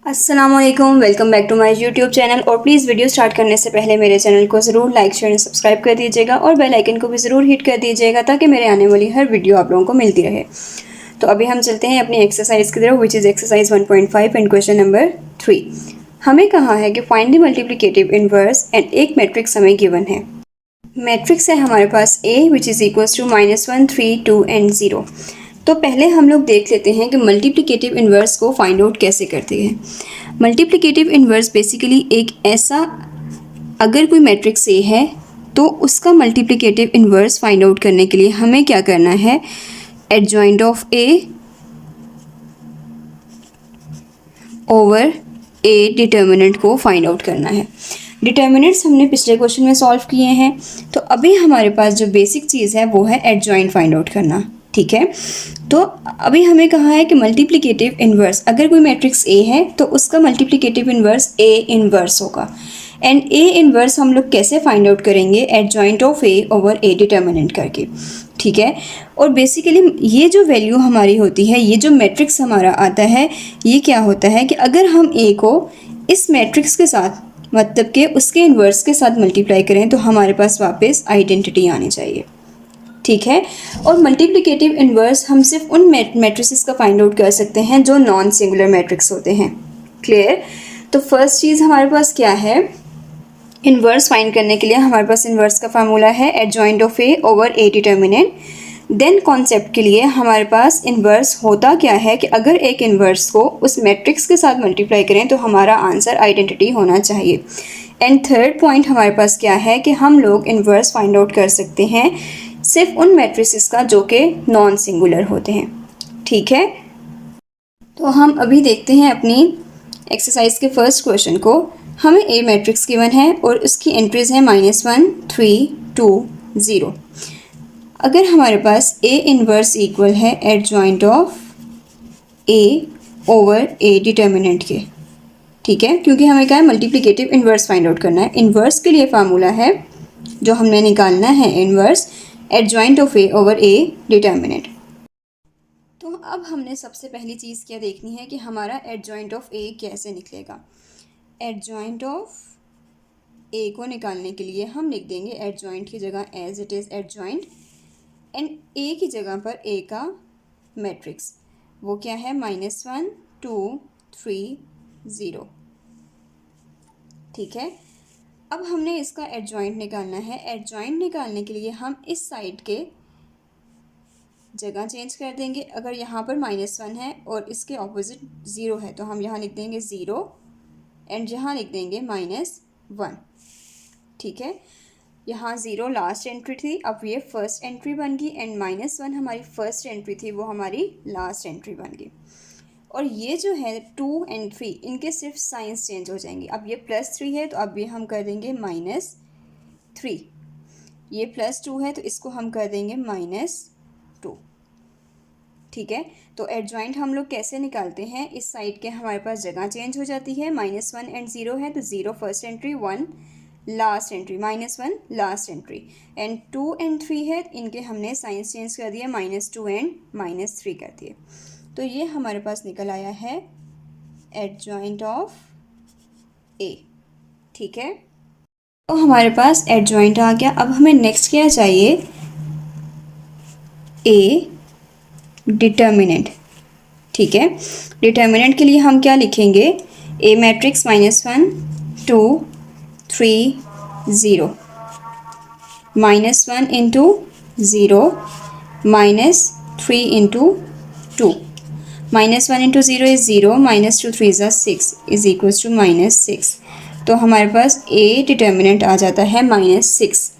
अस्सलामुअलैकुम, welcome back to my YouTube channel. और please video start करने से पहले मेरे चैनल को ज़रूर लाइक शेयर एंड सब्सक्राइब कर दीजिएगा और बेल आइकन को भी ज़रूर हिट कर दीजिएगा ताकि मेरे आने वाली हर वीडियो आप लोगों को मिलती रहे। तो अभी हम चलते हैं अपनी एक्सरसाइज की तरफ, which is exercise 1.5 and question number 3। हमें कहा है कि find the multiplicative inverse and एक मैट्रिक्स हमें गिवन है। मैट्रिक्स है हमारे पास A which is equals to -1, 3, 2 and 0। तो पहले हम लोग देख लेते हैं कि मल्टीप्लिकेटिव इन्वर्स को फाइंड आउट कैसे करते हैं। मल्टीप्लिकेटिव इन्वर्स बेसिकली एक ऐसा, अगर कोई मैट्रिक्स A है तो उसका मल्टीप्लिकेटिव इन्वर्स फाइंड आउट करने के लिए हमें क्या करना है, adjoint of A over A determinant को फाइंड आउट करना है। डिटर्मिनेंट्स हमने पिछले क्वेश्चन में सॉल्व किए हैं, तो अभी हमारे पास जो बेसिक चीज़ है वो है एडजॉइंट फाइंड आउट करना। ठीक है, तो अभी हमें कहा है कि मल्टीप्लिकेटिव इन्वर्स, अगर कोई मैट्रिक्स A है तो उसका मल्टीप्लिकेटिव इन्वर्स A इन्वर्स होगा। एंड A इन्वर्स हम लोग कैसे फाइंड आउट करेंगे, adjoint of A over A determinant करके। ठीक है, और बेसिकली ये जो वैल्यू हमारी होती है, ये जो मैट्रिक्स हमारा आता है, ये क्या होता है कि अगर हम A को इस मैट्रिक्स के साथ, मतलब कि उसके इन्वर्स के साथ मल्टीप्लाई करें तो हमारे पास वापस आइडेंटिटी आनी चाहिए। ठीक है, और मल्टीप्लिकेटिव इन्वर्स हम सिर्फ उन मैट्रिसेस का फाइंड आउट कर सकते हैं जो नॉन सिंगुलर मैट्रिक्स होते हैं। क्लियर? तो फर्स्ट चीज़ हमारे पास क्या है, इन्वर्स फाइंड करने के लिए हमारे पास इन्वर्स का फार्मूला है adjoint of A over A determinant. Then concept के लिए हमारे पास इन्वर्स होता क्या है कि अगर एक इन्वर्स को उस मैट्रिक्स के साथ मल्टीप्लाई करें तो हमारा आंसर आइडेंटिटी होना चाहिए। एंड थर्ड पॉइंट हमारे पास क्या है कि हम लोग इन्वर्स फाइंड आउट कर सकते हैं सिर्फ उन मैट्रिसेस का जो कि नॉन सिंगुलर होते हैं। ठीक है, तो हम अभी देखते हैं अपनी एक्सरसाइज के फर्स्ट क्वेश्चन को। हमें A मैट्रिक्स गिवन है और उसकी एंट्रीज हैं -1, 3, 2, 0। अगर हमारे पास A इन्वर्स इक्वल है adjoint of A over A determinant के, ठीक है, क्योंकि हमें क्या है, मल्टीप्लिकेटिव इन्वर्स फाइंड आउट करना है। इन्वर्स के लिए फार्मूला है जो हमने निकालना है, inverse adjoint of A over A determinant. तो अब हमने सबसे पहली चीज़ क्या देखनी है कि हमारा एडजॉइंट ऑफ A कैसे निकलेगा। एडजॉइंट ऑफ A को निकालने के लिए हम लिख देंगे एडजॉइंट की जगह as it is adjoint, and A की जगह पर A का मैट्रिक्स वो क्या है, -1, 2, 3, 0। ठीक है, अब हमने इसका एडजॉइंट निकालना है। एडजॉइंट निकालने के लिए हम इस साइड के जगह चेंज कर देंगे। अगर यहाँ पर -1 है और इसके ऑपोजिट 0 है तो हम यहाँ लिख देंगे 0 एंड यहाँ लिख देंगे -1। ठीक है, यहाँ 0 लास्ट एंट्री थी, अब ये फर्स्ट एंट्री बन गई, एंड -1 हमारी फर्स्ट एंट्री थी, वो हमारी लास्ट एंट्री बन गई। और ये जो है 2 एंड 3, इनके सिर्फ साइंस चेंज हो जाएंगे। अब ये +3 है तो अब ये हम कर देंगे -3, ये +2 है तो इसको हम कर देंगे -2। ठीक है, तो एडजॉइंट हम लोग कैसे निकालते हैं, इस साइड के हमारे पास जगह चेंज हो जाती है। -1 एंड 0 है तो 0 first entry, 1 last entry, -1 last entry, and 2 and 3 है, इनके हमने साइंस चेंज कर दिया, -2 एंड -3 कर दिए। तो ये हमारे पास निकल आया है एडजॉइंट ऑफ A। ठीक है, तो हमारे पास एडजॉइंट आ गया। अब हमें नेक्स्ट क्या चाहिए, A डिटर्मिनेंट। ठीक है, डिटर्मिनेंट के लिए हम क्या लिखेंगे, A matrix -1, 2, 3, 0, -1 into 0, -3 into 2, -1 into 0 is 0, -2 3 ज़ा 6 इज़ इक्वल्स टू -6। तो हमारे पास A डिटर्मिनेंट आ जाता है -6।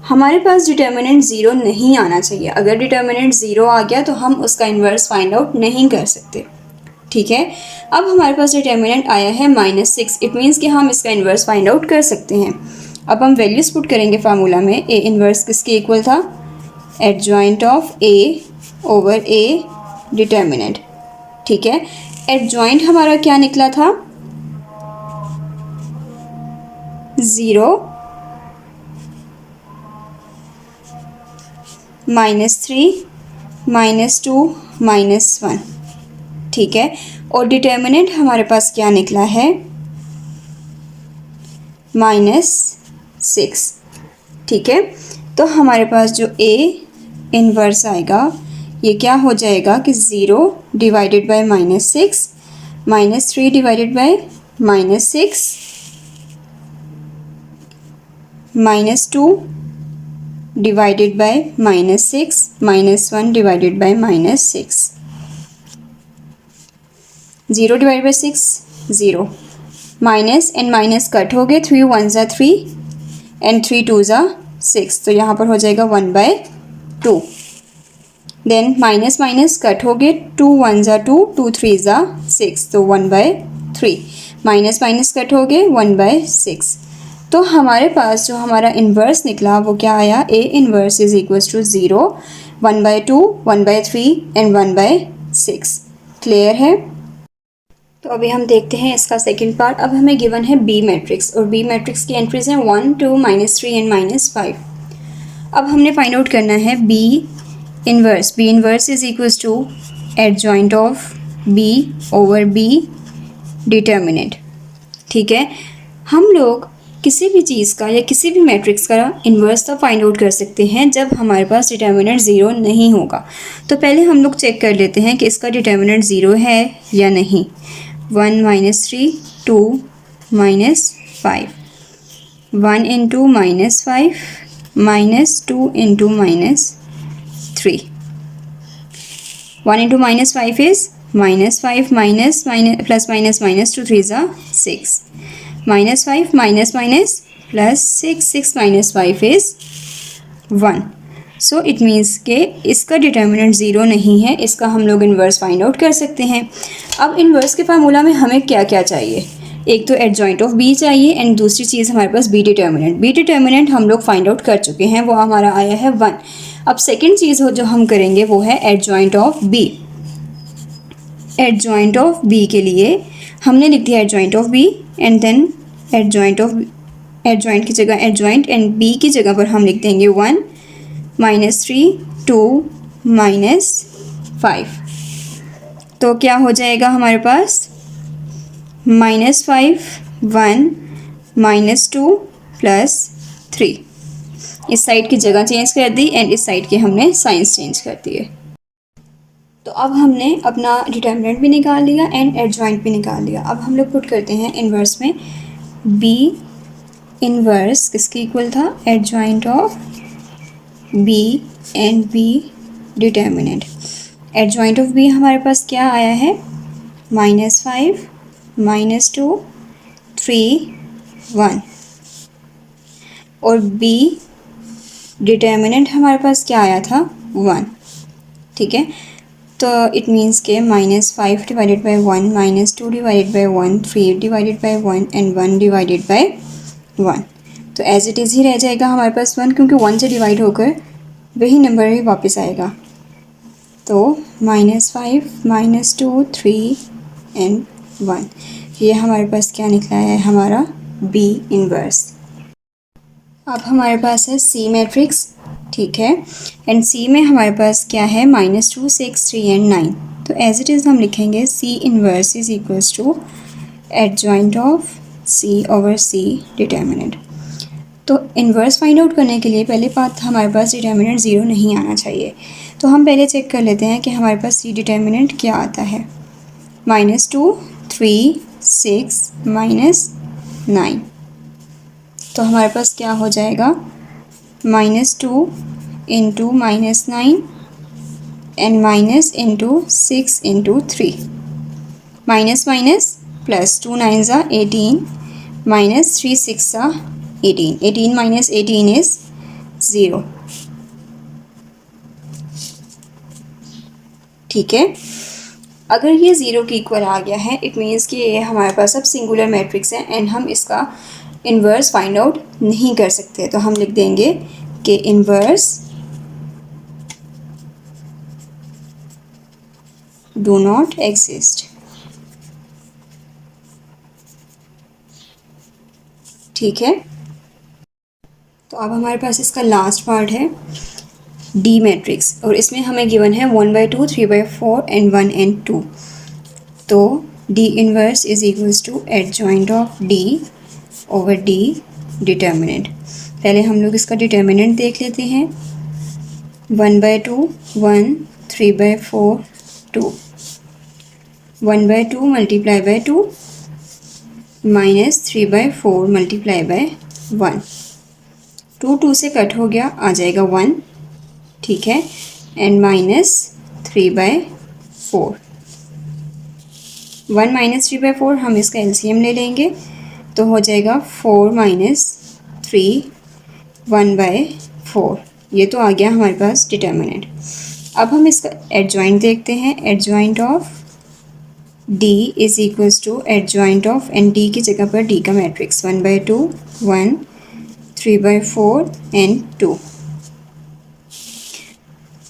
हमारे पास डिटर्मिनेंट 0 नहीं आना चाहिए। अगर डिटर्मिनेंट 0 आ गया तो हम उसका इन्वर्स फाइंड आउट नहीं कर सकते। ठीक है, अब हमारे पास डिटर्मिनेंट आया है -6, इट मीन्स कि हम इसका इन्वर्स फाइंड आउट कर सकते हैं। अब हम वैल्यूज पुट करेंगे फार्मूला में। A इन्वर्स किसके इक्वल था, adjoint of A over A determinant. ठीक है, एडजॉइंट हमारा क्या निकला था, 0, -3, -2, -1। ठीक है, और डिटर्मिनेंट हमारे पास क्या निकला है, -6। ठीक है, तो हमारे पास जो A इन्वर्स आएगा ये क्या हो जाएगा कि 0 divided by -6, -3 divided by -6, -2 divided by -6, -1 divided by -6। 0 divided by 6 0, minus and minus cut हो गए, 3 1 ज़ा 3 एंड 3 2 ज़ा 6, तो यहाँ पर हो जाएगा 1/2। देन माइनस माइनस कट हो गए, 2 1 ज़ा 2, 2 3 ज़ा 6, तो 1/3। माइनस माइनस कट हो गए, 1/6। तो हमारे पास जो हमारा इन्वर्स निकला वो क्या आया, A inverse is equals to 0, 1/2, 1/3 and 1/6। Clear है। तो अभी हम देखते हैं इसका सेकंड पार्ट। अब हमें गिवन है बी मैट्रिक्स और बी मैट्रिक्स की एंट्रीज हैं 1 2 -3 एंड -5। अब हमने फाइंड आउट करना है B inverse. B inverse is equals to adjoint of B over B determinant. ठीक है, हम लोग किसी भी चीज़ का या किसी भी मैट्रिक्स का इन्वर्स तब फाइंड आउट कर सकते हैं जब हमारे पास डिटर्मिनेंट 0 नहीं होगा। तो पहले हम लोग चेक कर लेते हैं कि इसका डिटर्मिनेंट 0 है या नहीं। 1 -3 2 -5, 1 into -5 -2 into -3, 1 into -5 is -5 minus plus minus -2 3 ज़ा 6, -5 minus minus plus 6 minus 5 is 1। So it means के इसका डिटर्मिनेंट 0 नहीं है। इसका हम लोग इन्वर्स फाइंड आउट कर सकते हैं। अब इन्वर्स के फार्मूला में हमें क्या क्या चाहिए, एक तो एडजॉइंट ऑफ बी चाहिए एंड दूसरी चीज़ हमारे पास बी डिटर्मिनेंट। बी डिटर्मिनेंट हम लोग फाइंड आउट कर चुके हैं, वो हमारा आया है 1। अब सेकेंड चीज़ जो हम करेंगे वो है adjoint of B. Adjoint of B के लिए हमने लिख दिया adjoint of B and then adjoint की जगह एडजॉइंट एंड बी की जगह पर हम लिख देंगे 1 -3 2 -5। तो क्या हो जाएगा हमारे पास, -5 1 -2 +3। इस साइड की जगह चेंज कर दी एंड इस साइड के हमने साइंस चेंज कर दिए। तो अब हमने अपना डिटर्मिनेंट भी निकाल लिया एंड एडजॉइंट भी निकाल लिया। अब हम लोग पुट करते हैं इन्वर्स में। बी इन्वर्स किसके इक्वल था, adjoint of B and B determinant. Adjoint of B हमारे पास क्या आया है, -5 -2 3 1, और बी डिटर्मिनेंट हमारे पास क्या आया था, 1। ठीक है, तो इट मीन्स के -5 divided by 1 -2 divided by 1 3 divided by 1 and 1 divided by 1। तो एज इट इज़ ही रह जाएगा हमारे पास 1, क्योंकि 1 से डिवाइड होकर वही नंबर ही वापस आएगा। तो -5 -2 3 एंड 1, ये हमारे पास क्या निकला है, हमारा बी इन्वर्स। अब हमारे पास है सी मैट्रिक्स। ठीक है, एंड सी में हमारे पास क्या है, -2 6 3 एंड 9। तो एज इट इज़ हम लिखेंगे C inverse is equals to adjoint of C over C determinant. तो इन्वर्स फाइंड आउट करने के लिए पहले बात हमारे पास डिटर्मिनेंट 0 नहीं आना चाहिए। तो हम पहले चेक कर लेते हैं कि हमारे पास सी डिटर्मिनेंट क्या आता है। -2 3 6 -9, तो हमारे पास क्या हो जाएगा, -2 into -9 and minus into 6 into 3, minus minus plus 2 9 ज़ा 18 -3 6 ज़ा 18, 18 minus 18 is 0। ठीक है, अगर ये 0 के इक्वल आ गया है इट मीन्स कि ये हमारे पास अब सिंगुलर मैट्रिक्स है एंड हम इसका इन्वर्स फाइंड आउट नहीं कर सकते। तो हम लिख देंगे कि इन्वर्स डू नॉट एग्जिस्ट। ठीक है, तो अब हमारे पास इसका लास्ट पार्ट है डी मैट्रिक्स और इसमें हमें गिवन है 1/2 3/4 एंड 1 एंड 2। तो D inverse is equals to adjoint of D over D determinant. पहले हम लोग इसका डिटर्मिनेंट देख लेते हैं। 1/2 1, 3/4 2, 1/2 multiply by 2 minus 3/4 multiply by 1। 2 2 से कट हो गया, आ जाएगा 1, ठीक है, एंड माइनस 3/4। 1 माइनस 3/4 हम इसका एलसीएम ले लेंगे तो हो जाएगा 4 माइनस 3 1/4। ये तो आ गया हमारे पास डिटर्मिनेंट। अब हम इसका एडजॉइंट देखते हैं। Adjoint of D is equals to adjoint of, and D की जगह पर डी का मैट्रिक्स 1/2 1, 3/4 एंड 2।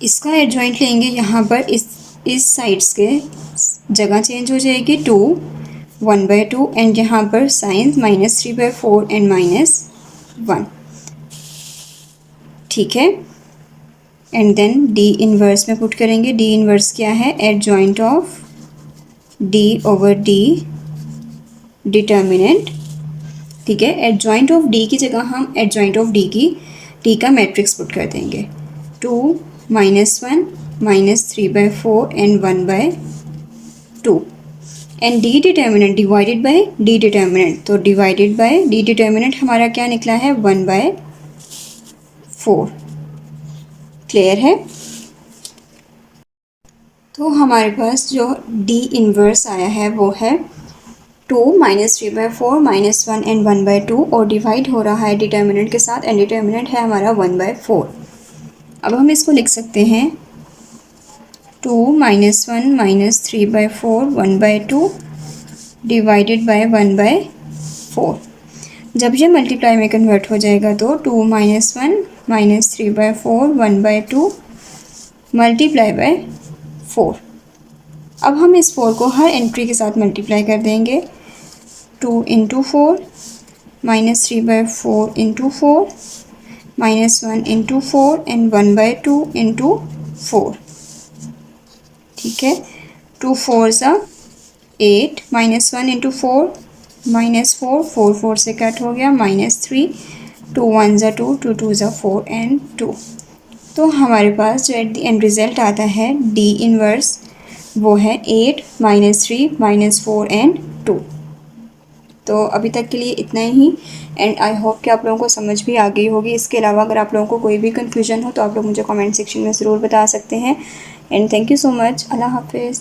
इसका एडजॉइंट लेंगे, यहाँ पर इस साइड्स के जगह चेंज हो जाएगी 2 1/2 एंड यहाँ पर साइन माइनस 3/4 एंड माइनस 1, ठीक है। एंड देन डी इनवर्स में पुट करेंगे। डी इनवर्स क्या है? Adjoint of D over D determinant, ठीक है। एडजॉइंट ऑफ डी की जगह हम एडजॉइंट ऑफ डी का मैट्रिक्स पुट कर देंगे 2 -1 -3/4 and 1/2 and D determinant divided by D determinant. तो डिवाइडेड बाय डी डिटर्मिनेंट हमारा क्या निकला है? 1/4। क्लियर है? तो हमारे पास जो डी इनवर्स आया है वो है 2 -3/4 -1 एंड 1/2 और डिवाइड हो रहा है डिटर्मिनेंट के साथ एंड डिटर्मिनेंट है हमारा 1/4। अब हम इसको लिख सकते हैं 2 -1 -3/4 1/2 डिवाइडेड बाय 1/4। जब ये मल्टीप्लाई में कन्वर्ट हो जाएगा तो 2 -1 -3/4 1/2 मल्टीप्लाई बाय 4। अब हम इस 4 को हर एंट्री के साथ मल्टीप्लाई कर देंगे। 2 × 4 -3/4 × 4 -1 × 4 एंड 1/2 × 4, ठीक है। 2 4s 8 -1 × 4 -4 4 4 से कट हो गया -3 2 1s 2 2 2s 4 एंड 2। तो हमारे पास जो एट द एंड रिज़ल्ट आता है डी इनवर्स वो है 8 -3 -4 एंड 2। तो अभी तक के लिए इतना ही एंड आई होप कि आप लोगों को समझ भी आ गई होगी। इसके अलावा अगर आप लोगों को कोई भी कन्फ्यूजन हो तो आप लोग मुझे कमेंट सेक्शन में ज़रूर बता सकते हैं and thank you so much. अल्लाह हाफिज़।